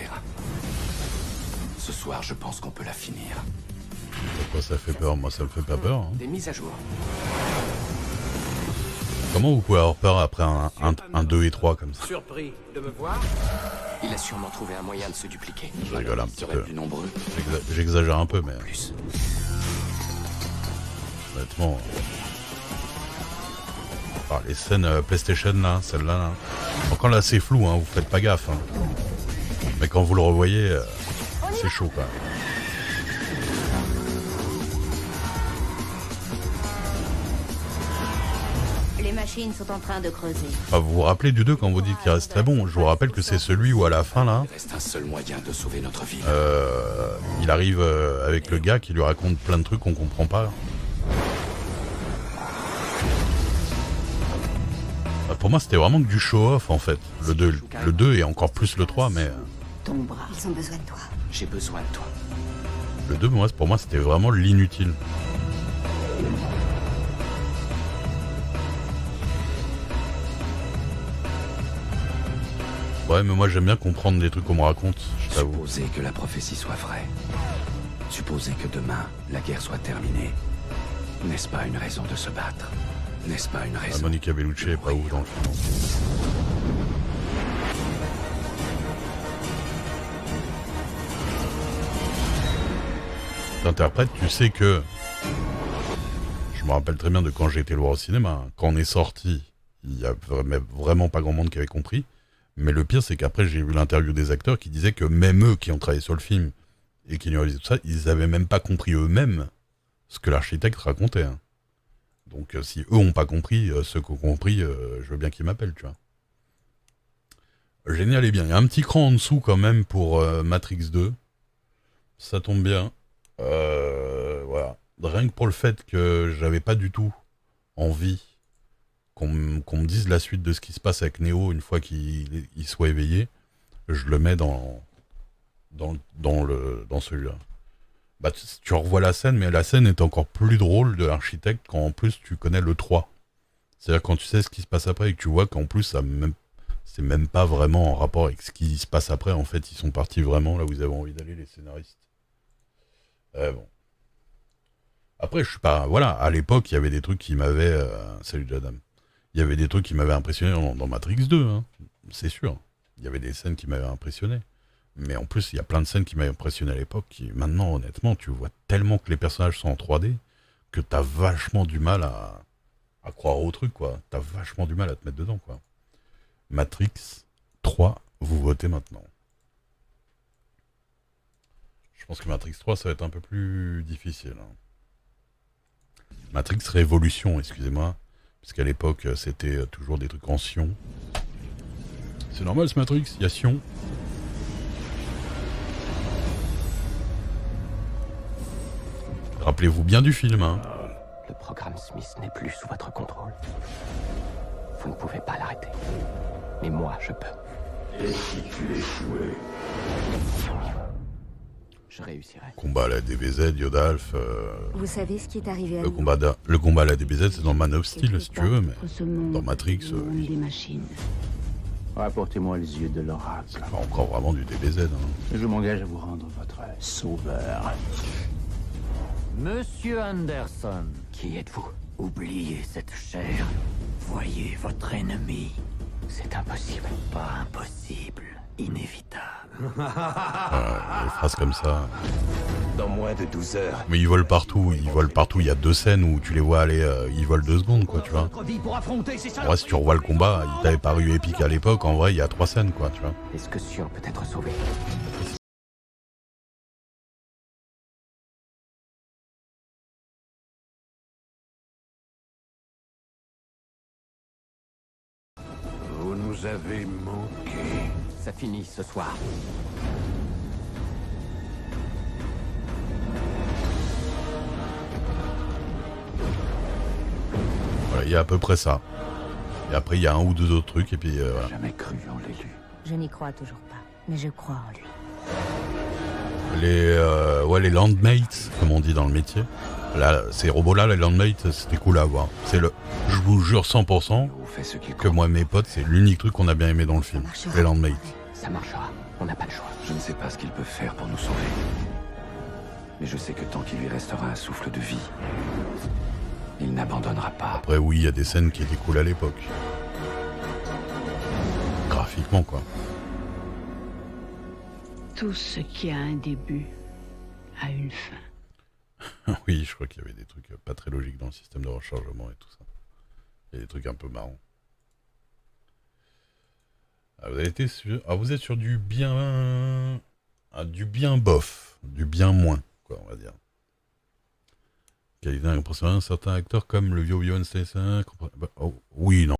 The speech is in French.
finir. Ce soir, je pense qu'on peut la finir. Pourquoi ça fait peur? Moi, ça me fait pas peur. Hein. Des mises à jour. Comment vous pouvez avoir peur après un 2 et 3 comme ça? Surpris de me voir? Il a sûrement trouvé un moyen de se dupliquer. Je rigole un petit peu. Plus nombreux. J'exagère un peu, mais Plus. honnêtement... les scènes PlayStation, là, celle-là, là. Encore là, c'est flou, hein, vous faites pas gaffe. Hein. Mais quand vous le revoyez, c'est chaud, quand même. Les machines sont en train de creuser. Enfin, vous vous rappelez du 2 quand vous dites qu'il reste très bon? Je vous rappelle que c'est celui où à la fin là, Il reste un seul moyen de sauver notre ville. il arrive avec le gars qui lui raconte plein de trucs qu'on comprend pas. Pour moi c'était vraiment que du show-off en fait. Le 2 et encore plus le 3 mais... Ton bras, ils ont besoin de toi. J'ai besoin de toi. Le 2 pour moi c'était vraiment l'inutile. Ouais, mais moi j'aime bien comprendre les trucs qu'on me raconte, je t'avoue. Supposer que la prophétie soit vraie. Supposer que demain, la guerre soit terminée. N'est-ce pas une raison de se battre? N'est-ce pas une raison? Monica Bellucci est pas ouf dans le film. T'interprètes, tu sais que... Je me rappelle très bien de quand j'ai été le voir au cinéma. Quand on est sorti, il y a vraiment pas grand monde qui avait compris. Mais le pire, c'est qu'après, j'ai vu l'interview des acteurs qui disaient que même eux qui ont travaillé sur le film et qui ont réalisé tout ça, ils avaient même pas compris eux-mêmes ce que l'architecte racontait. Hein. Donc, si eux ont pas compris, ceux qui ont compris, je veux bien qu'ils m'appellent, tu vois. Génial et bien. Il y a un petit cran en dessous quand même pour Matrix 2. Ça tombe bien. Voilà. Rien que pour le fait que j'avais pas du tout envie qu'on me dise la suite de ce qui se passe avec Neo une fois qu'il soit éveillé, je le mets dans celui-là. Bah, tu revois la scène, mais la scène est encore plus drôle de l'architecte quand en plus tu connais le 3. C'est-à-dire quand tu sais ce qui se passe après et que tu vois qu'en plus c'est même pas vraiment en rapport avec ce qui se passe après. En fait, ils sont partis vraiment là où ils avaient envie d'aller, les scénaristes. Bon. Après, je suis pas... Voilà, à l'époque, il y avait des trucs qui m'avaient... Salut Jadam. Il y avait des trucs qui m'avaient impressionné dans Matrix 2, hein, c'est sûr. Il y avait des scènes qui m'avaient impressionné. Mais en plus, il y a plein de scènes qui m'avaient impressionné à l'époque. Qui, maintenant, honnêtement, tu vois tellement que les personnages sont en 3D que t'as vachement du mal à croire au truc, quoi. T'as vachement du mal à te mettre dedans, quoi. Matrix 3, vous votez maintenant. Je pense que Matrix 3, ça va être un peu plus difficile. Hein. Matrix Révolution, excusez-moi. Parce qu'à l'époque, c'était toujours des trucs en Sion. C'est normal ce Matrix, il y a Sion. Rappelez-vous bien du film, hein. Le programme Smith n'est plus sous votre contrôle. Vous ne pouvez pas l'arrêter. Mais moi, je peux. Et si tu échouais? Je réussirai. Combat à la DBZ, Yodalf. Vous savez ce qui est arrivé à Le nous? combat à la DBZ, c'est dans Man of Steel, si tu veux, mais Ce monde, dans Matrix, le monde des machines. Rapportez-moi les yeux de l'oracle. c'est pas encore vraiment du DBZ. Hein. Je m'engage à vous rendre votre sauveur. Monsieur Anderson, Qui êtes-vous? Oubliez cette chair. Voyez votre ennemi. C'est impossible. Pas impossible, inévitable. Des phrases comme ça. Dans moins de 12 heures. Mais ils volent partout, il y a 2 scènes où tu les vois aller, ils volent 2 secondes, quoi, tu vois. En vrai, si tu revois le combat, il t'avait paru épique à l'époque, en vrai, il y a 3 scènes, quoi, tu vois. Est-ce que Sion peut être sauvé? Vous nous avez manqué. Ça finit ce soir. Voilà, il y a à peu près ça. Et après, il y a un ou deux autres trucs, et puis voilà. Jamais cru en l'élu. Je n'y crois toujours pas, mais je crois en lui. Les landmates, comme on dit dans le métier. Là, ces robots-là, les landmates, c'était cool à voir. Je vous jure 100% Vous faites ce qu'il que moi et mes potes, c'est l'unique truc qu'on a bien aimé dans le film. Les landmates. Ça marchera. On n'a pas le choix. Je ne sais sais pas ce qu'il peut faire pour nous sauver. Mais je sais que tant qu'il lui restera un souffle de vie, il n'abandonnera pas. Après, oui, il y a des scènes qui étaient cool à l'époque. Graphiquement, quoi. Tout ce qui a un début a une fin. Oui, je crois qu'il y avait des trucs pas très logiques dans le système de rechargement et tout ça. Il y a des trucs un peu marrants. Ah, vous êtes sur du bien... du bien bof. Du bien moins, quoi, on va dire. Qualité impressionnante, certains acteurs comme le vieux Obi-Wan Stacy... oui, non.